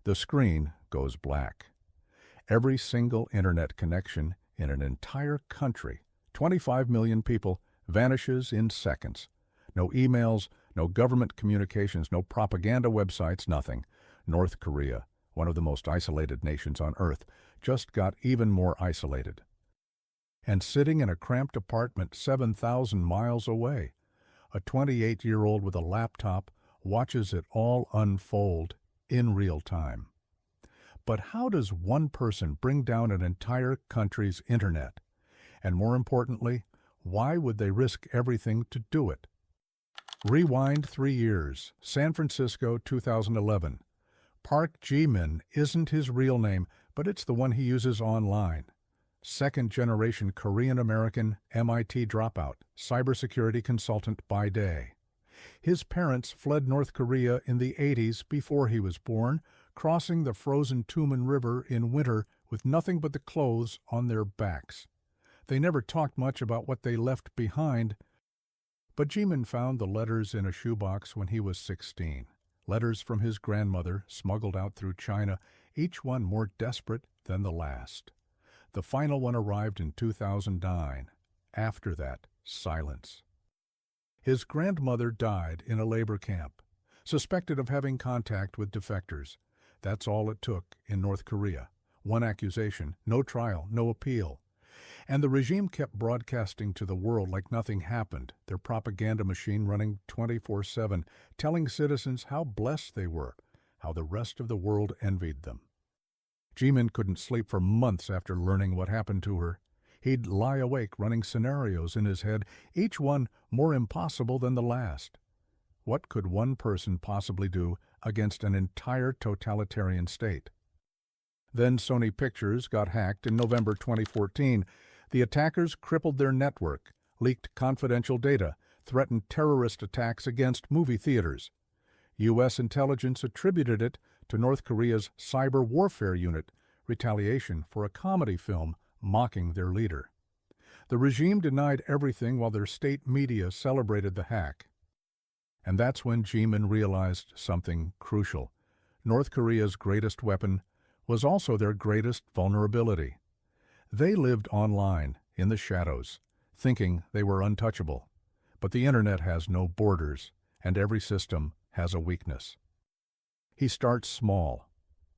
The screen goes black. Every single internet connection in an entire country, 25 million people, vanishes in seconds. No emails, no government communications, no propaganda websites, nothing. North Korea, one of the most isolated nations on Earth, just got even more isolated. And sitting in a cramped apartment 7,000 miles away, a 28-year-old with a laptop watches it all unfold in real time. But how does one person bring down an entire country's internet? And more importantly, why would they risk everything to do it? Rewind 3 years, San Francisco, 2011. Park Ji-min isn't his real name, but it's the one he uses online. Second-generation Korean-American MIT dropout, cybersecurity consultant by day. His parents fled North Korea in the 80s before he was born, crossing the frozen Tumen River in winter with nothing but the clothes on their backs. They never talked much about what they left behind, but Ji-min found the letters in a shoebox when he was 16. Letters from his grandmother, smuggled out through China, each one more desperate than the last. The final one arrived in 2009. After that, silence. His grandmother died in a labor camp, suspected of having contact with defectors. That's all it took in North Korea. One accusation, no trial, no appeal. And the regime kept broadcasting to the world like nothing happened, their propaganda machine running 24/7, telling citizens how blessed they were, how the rest of the world envied them. Ji-min couldn't sleep for months after learning what happened to her. He'd lie awake running scenarios in his head, each one more impossible than the last. What could one person possibly do against an entire totalitarian state? Then Sony Pictures got hacked in November 2014. The attackers crippled their network, leaked confidential data, threatened terrorist attacks against movie theaters. U.S. intelligence attributed it to North Korea's cyber warfare unit, retaliation for a comedy film mocking their leader. The regime denied everything while their state media celebrated the hack. And that's when Ji-min realized something crucial. North Korea's greatest weapon was also their greatest vulnerability. They lived online, in the shadows, thinking they were untouchable. But the internet has no borders, and every system has a weakness. He starts small.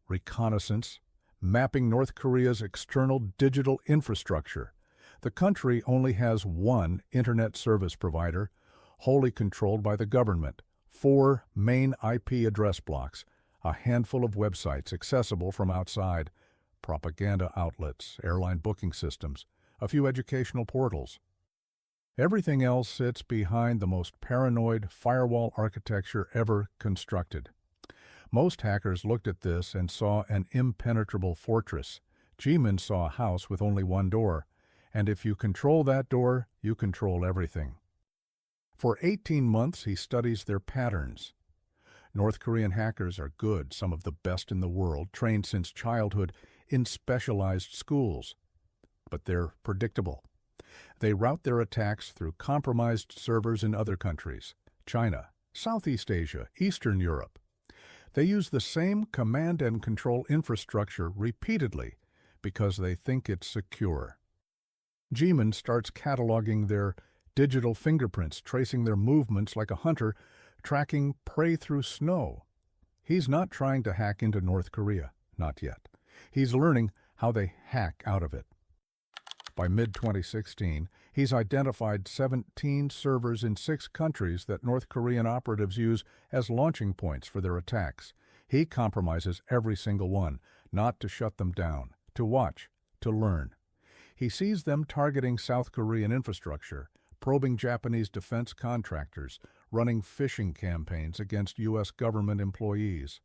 Reconnaissance, mapping North Korea's external digital infrastructure. The country only has one internet service provider, wholly controlled by the government, 4 main IP address blocks, a handful of websites accessible from outside, propaganda outlets, airline booking systems, a few educational portals. Everything else sits behind the most paranoid firewall architecture ever constructed. Most hackers looked at this and saw an impenetrable fortress. Ji-min saw a house with only one door, and if you control that door, you control everything. For 18 months, he studies their patterns. North Korean hackers are good, some of the best in the world, trained since childhood in specialized schools. But they're predictable. They route their attacks through compromised servers in other countries, China, Southeast Asia, Eastern Europe. They use the same command and control infrastructure repeatedly because they think it's secure. Ji-min starts cataloging their digital fingerprints, tracing their movements like a hunter tracking prey through snow. He's not trying to hack into North Korea, not yet. He's learning how they hack out of it. By mid-2016, he's identified 17 servers in 6 countries that North Korean operatives use as launching points for their attacks. He compromises every single one, not to shut them down, to watch, to learn. He sees them targeting South Korean infrastructure, probing Japanese defense contractors, running phishing campaigns against U.S. government employees.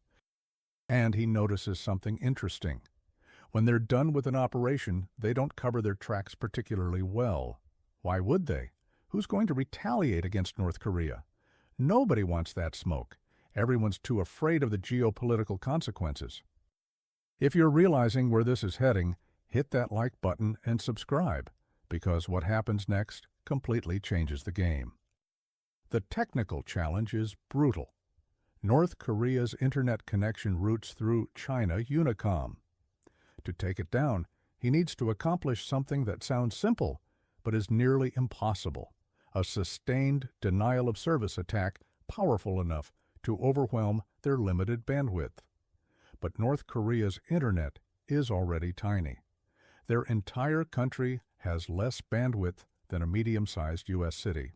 And he notices something interesting. When they're done with an operation, they don't cover their tracks particularly well. Why would they? Who's going to retaliate against North Korea? Nobody wants that smoke. Everyone's too afraid of the geopolitical consequences. If you're realizing where this is heading, hit that like button and subscribe, because what happens next completely changes the game. The technical challenge is brutal. North Korea's internet connection routes through China Unicom. To take it down, he needs to accomplish something that sounds simple, but is nearly impossible: a sustained denial-of-service attack powerful enough to overwhelm their limited bandwidth. But North Korea's internet is already tiny. Their entire country has less bandwidth than a medium-sized U.S. city.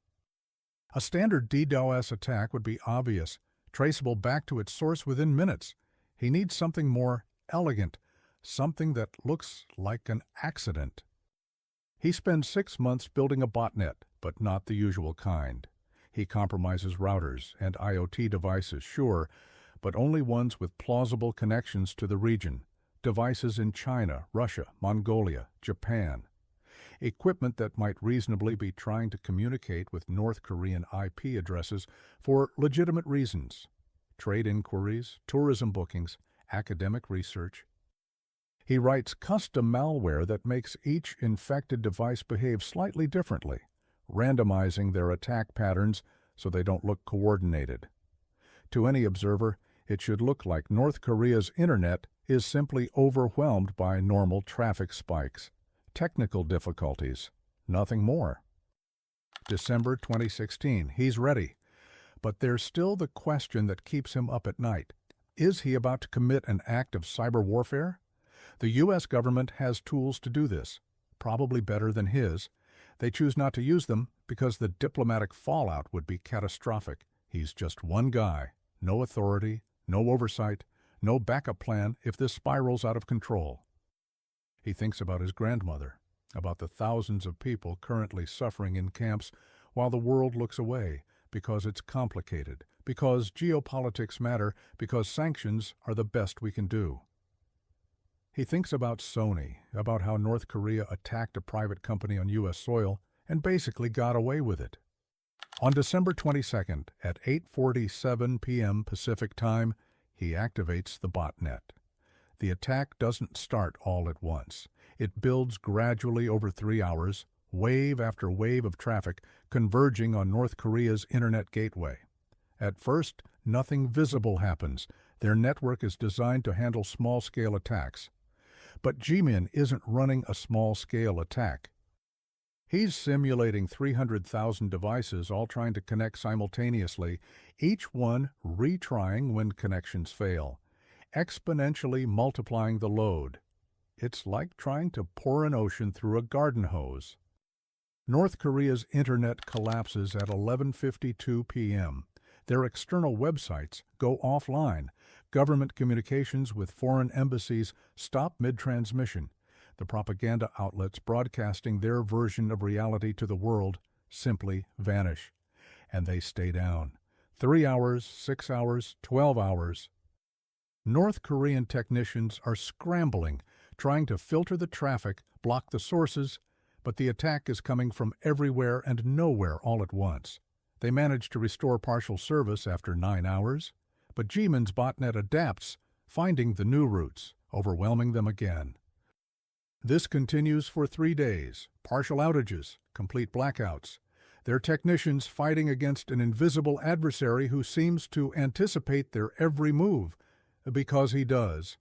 A standard DDoS attack would be obvious, traceable back to its source within minutes. He needs something more elegant, something that looks like an accident. He spends 6 months building a botnet, but not the usual kind. He compromises routers and IoT devices, sure, but only ones with plausible connections to the region. Devices in China, Russia, Mongolia, Japan. Equipment that might reasonably be trying to communicate with North Korean IP addresses for legitimate reasons: trade inquiries, tourism bookings, academic research. He writes custom malware that makes each infected device behave slightly differently, randomizing their attack patterns so they don't look coordinated. To any observer, it should look like North Korea's internet is simply overwhelmed by normal traffic spikes, technical difficulties, nothing more. December 2016, he's ready. But there's still the question that keeps him up at night. Is he about to commit an act of cyber warfare? The U.S. government has tools to do this, probably better than his. They choose not to use them because the diplomatic fallout would be catastrophic. He's just one guy, no authority, no oversight, no backup plan if this spirals out of control. He thinks about his grandmother, about the thousands of people currently suffering in camps while the world looks away because it's complicated, because geopolitics matter, because sanctions are the best we can do. He thinks about Sony, about how North Korea attacked a private company on U.S. soil and basically got away with it. On December 22nd at 8:47 p.m. Pacific Time, he activates the botnet. The attack doesn't start all at once. It builds gradually over 3 hours, wave after wave of traffic converging on North Korea's internet gateway. At first, nothing visible happens. Their network is designed to handle small-scale attacks. But Jimin isn't running a small-scale attack. He's simulating 300,000 devices all trying to connect simultaneously, each one retrying when connections fail, exponentially multiplying the load. It's like trying to pour an ocean through a garden hose. North Korea's internet collapses at 11:52 p.m. Their external websites go offline. Government communications with foreign embassies stop mid-transmission. The propaganda outlets broadcasting their version of reality to the world simply vanish. And they stay down. 3 hours, 6 hours, 12 hours. North Korean technicians are scrambling, trying to filter the traffic, block the sources, but the attack is coming from everywhere and nowhere all at once. They manage to restore partial service after 9 hours, but Jimin's botnet adapts, finding the new routes, overwhelming them again. This continues for 3 days, partial outages, complete blackouts. Their technicians fighting against an invisible adversary who seems to anticipate their every move, because he does.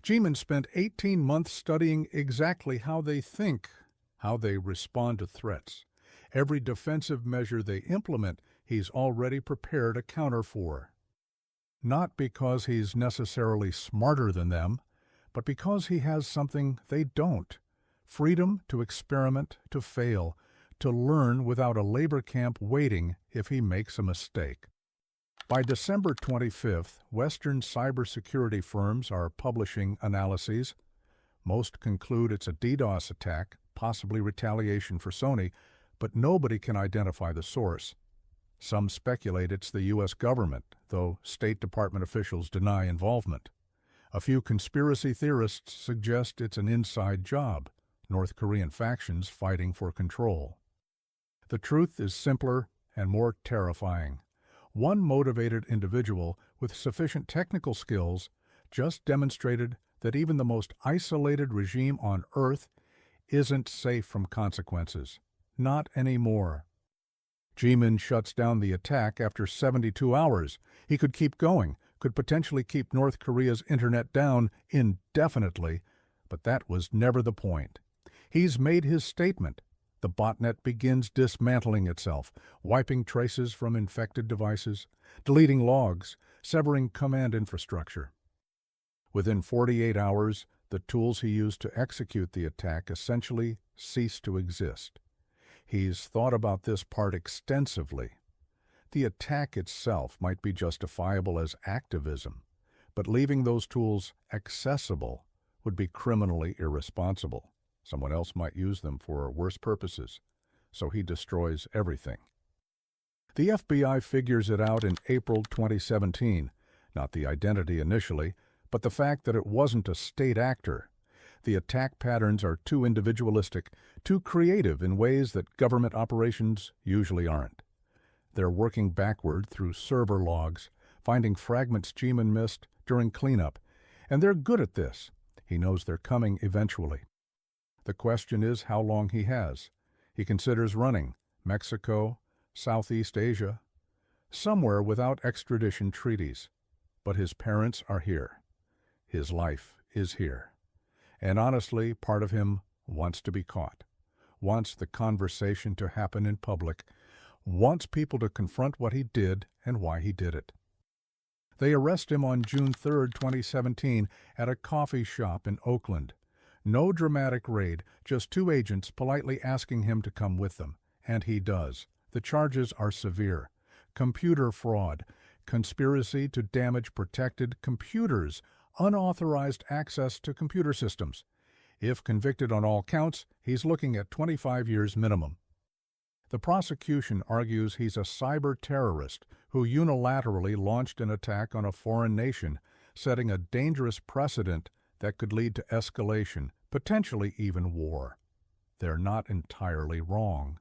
Jimin spent 18 months studying exactly how they think, how they respond to threats. Every defensive measure they implement, he's already prepared a counter for. Not because he's necessarily smarter than them, but because he has something they don't: freedom to experiment, to fail, to learn without a labor camp waiting if he makes a mistake. By December 25th, Western cybersecurity firms are publishing analyses. Most conclude it's a DDoS attack, possibly retaliation for Sony, but nobody can identify the source. Some speculate it's the U.S. government, though State Department officials deny involvement. A few conspiracy theorists suggest it's an inside job, North Korean factions fighting for control. The truth is simpler and more terrifying. One motivated individual with sufficient technical skills just demonstrated that even the most isolated regime on Earth isn't safe from consequences. Not anymore. Jimin shuts down the attack after 72 hours. He could keep going, could potentially keep North Korea's internet down indefinitely, but that was never the point. He's made his statement. The botnet begins dismantling itself, wiping traces from infected devices, deleting logs, severing command infrastructure. Within 48 hours, the tools he used to execute the attack essentially ceased to exist. He's thought about this part extensively. The attack itself might be justifiable as activism, but leaving those tools accessible would be criminally irresponsible. Someone else might use them for worse purposes, so he destroys everything. The FBI figures it out in April 2017, not the identity initially, but the fact that it wasn't a state actor. The attack patterns are too individualistic, too creative in ways that government operations usually aren't. They're working backward through server logs, finding fragments Jimin missed during cleanup, and they're good at this. He knows they're coming eventually. The question is how long he has. He considers running Mexico, Southeast Asia, somewhere without extradition treaties. But his parents are here. His life is here. And honestly, part of him wants to be caught, wants the conversation to happen in public, wants people to confront what he did and why he did it. They arrest him on June 3, 2017, at a coffee shop in Oakland. No dramatic raid, just two agents politely asking him to come with them. And he does. The charges are severe. Computer fraud, conspiracy to damage protected computers, unauthorized access to computer systems. If convicted on all counts, he's looking at 25 years minimum. The prosecution argues he's a cyber terrorist who unilaterally launched an attack on a foreign nation, setting a dangerous precedent that could lead to escalation, potentially even war. They're not entirely wrong.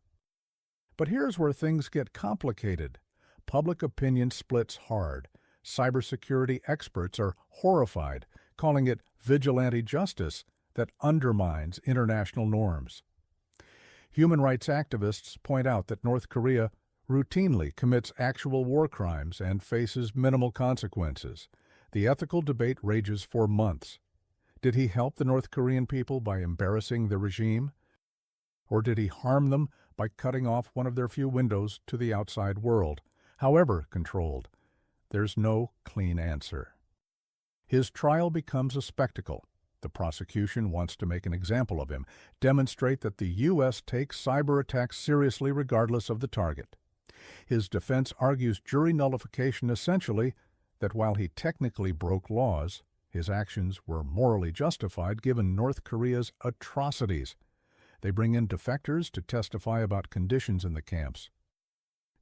But here's where things get complicated. Public opinion splits hard. Cybersecurity experts are horrified, calling it vigilante justice that undermines international norms. Human rights activists point out that North Korea routinely commits actual war crimes and faces minimal consequences. The ethical debate rages for months. Did he help the North Korean people by embarrassing the regime? Or did he harm them by cutting off one of their few windows to the outside world, however controlled? There's no clean answer. His trial becomes a spectacle. The prosecution wants to make an example of him, demonstrate that the U.S. takes cyber attacks seriously regardless of the target. His defense argues jury nullification essentially that while he technically broke laws, his actions were morally justified given North Korea's atrocities. They bring in defectors to testify about conditions in the camps.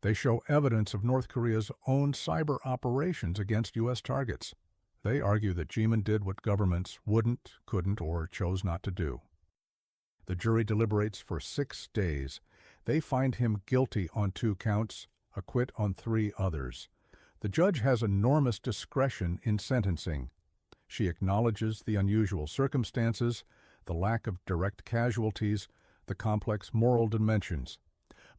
They show evidence of North Korea's own cyber operations against U.S. targets. They argue that Jimin did what governments wouldn't, couldn't, or chose not to do. The jury deliberates for 6 days. They find him guilty on 2 counts, acquit on 3 others. The judge has enormous discretion in sentencing. She acknowledges the unusual circumstances, the lack of direct casualties, the complex moral dimensions.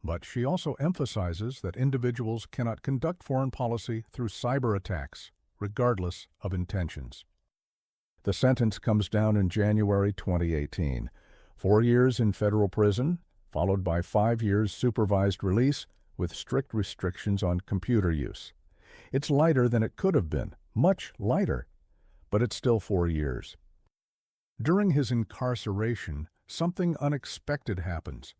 But she also emphasizes that individuals cannot conduct foreign policy through cyber attacks, regardless of intentions. The sentence comes down in January 2018. 4 years in federal prison, followed by 5 years supervised release with strict restrictions on computer use. It's lighter than it could have been, much lighter, but it's still 4 years. During his incarceration, something unexpected happens.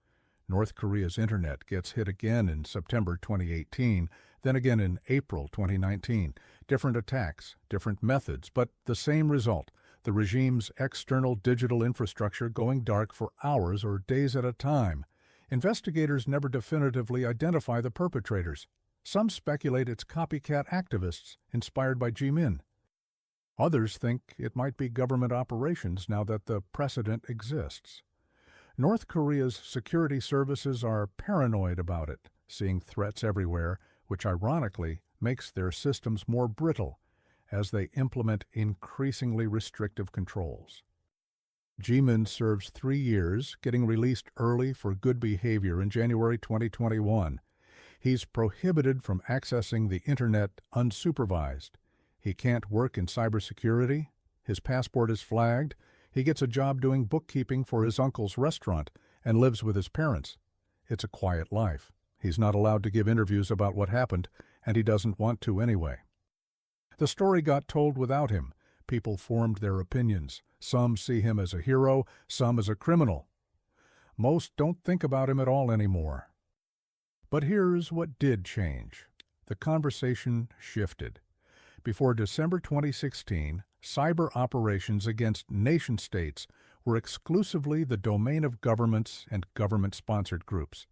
North Korea's internet gets hit again in September 2018, then again in April 2019. Different attacks, different methods, but the same result: the regime's external digital infrastructure going dark for hours or days at a time. Investigators never definitively identify the perpetrators. Some speculate it's copycat activists inspired by Jimin. Others think it might be government operations now that the precedent exists. North Korea's security services are paranoid about it, seeing threats everywhere, which ironically makes their systems more brittle as they implement increasingly restrictive controls. Jimin serves 3 years, getting released early for good behavior in January 2021. He's prohibited from accessing the internet unsupervised. He can't work in cybersecurity. His passport is flagged. He gets a job doing bookkeeping for his uncle's restaurant and lives with his parents. It's a quiet life. He's not allowed to give interviews about what happened, and he doesn't want to anyway. The story got told without him. People formed their opinions. Some see him as a hero, some as a criminal. Most don't think about him at all anymore. But here's what did change. The conversation shifted. Before December 2016, cyber operations against nation-states were exclusively the domain of governments and government-sponsored groups.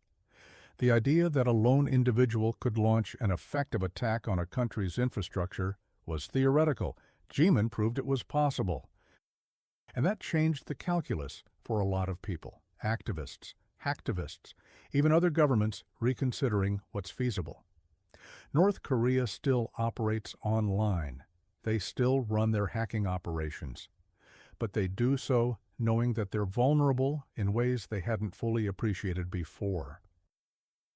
The idea that a lone individual could launch an effective attack on a country's infrastructure was theoretical. G-Man proved it was possible. And that changed the calculus for a lot of people, activists, hacktivists, even other governments reconsidering what's feasible. North Korea still operates online. They still run their hacking operations. But they do so knowing that they're vulnerable in ways they hadn't fully appreciated before.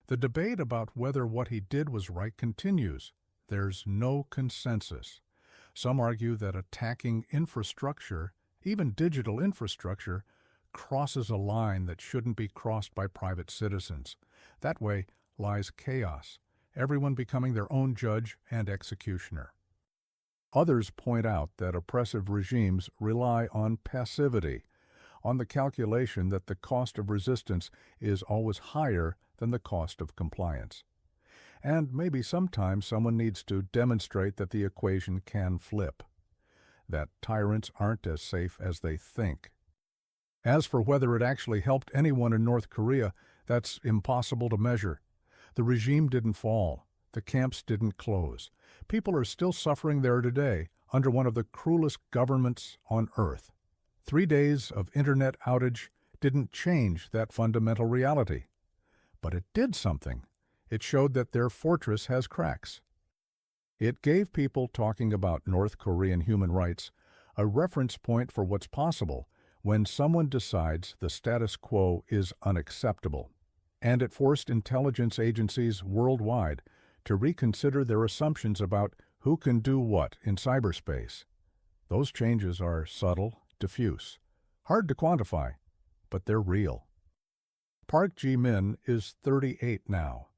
The debate about whether what he did was right continues. There's no consensus. Some argue that attacking infrastructure, even digital infrastructure, crosses a line that shouldn't be crossed by private citizens. That way lies chaos, everyone becoming their own judge and executioner. Others point out that oppressive regimes rely on passivity, on the calculation that the cost of resistance is always higher than the cost of compliance. And maybe sometimes someone needs to demonstrate that the equation can flip, that tyrants aren't as safe as they think. As for whether it actually helped anyone in North Korea, that's impossible to measure. The regime didn't fall. The camps didn't close. People are still suffering there today under one of the cruelest governments on earth. 3 days of internet outage didn't change that fundamental reality. But it did something. It showed that their fortress has cracks. It gave people talking about North Korean human rights a reference point for what's possible when someone decides the status quo is unacceptable. And it forced intelligence agencies worldwide to reconsider their assumptions about who can do what in cyberspace. Those changes are subtle, diffuse, hard to quantify, but they're real. Park Ji-min is 38 now.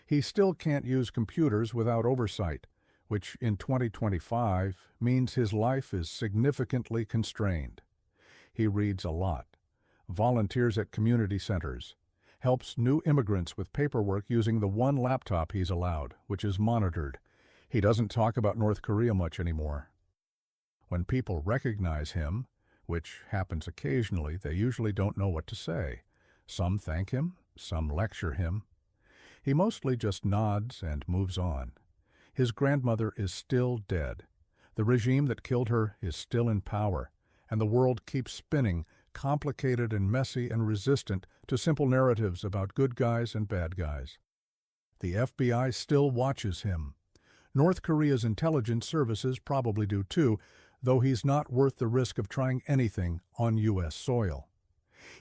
He still can't use computers without oversight, which in 2025 means his life is significantly constrained. He reads a lot, volunteers at community centers, helps new immigrants with paperwork using the one laptop he's allowed, which is monitored. He doesn't talk about North Korea much anymore. When people recognize him, which happens occasionally, they usually don't know what to say. Some thank him, some lecture him. He mostly just nods and moves on. His grandmother is still dead. The regime that killed her is still in power, and the world keeps spinning, complicated and messy and resistant to simple narratives about good guys and bad guys. The FBI still watches him. North Korea's intelligence services probably do too, though he's not worth the risk of trying anything on U.S. soil.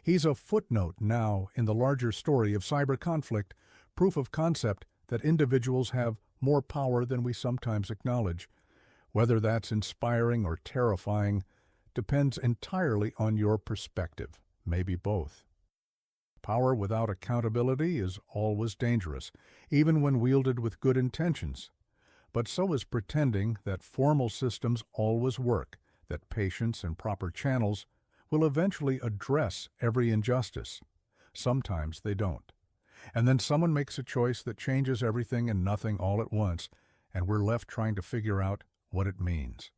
He's a footnote now in the larger story of cyber conflict, proof of concept that individuals have more power than we sometimes acknowledge. Whether that's inspiring or terrifying depends entirely on your perspective, maybe both. Power without accountability is always dangerous, even when wielded with good intentions. But so is pretending that formal systems always work, that patience and proper channels will eventually address every injustice. Sometimes they don't. And then someone makes a choice that changes everything and nothing all at once, and we're left trying to figure out what it means.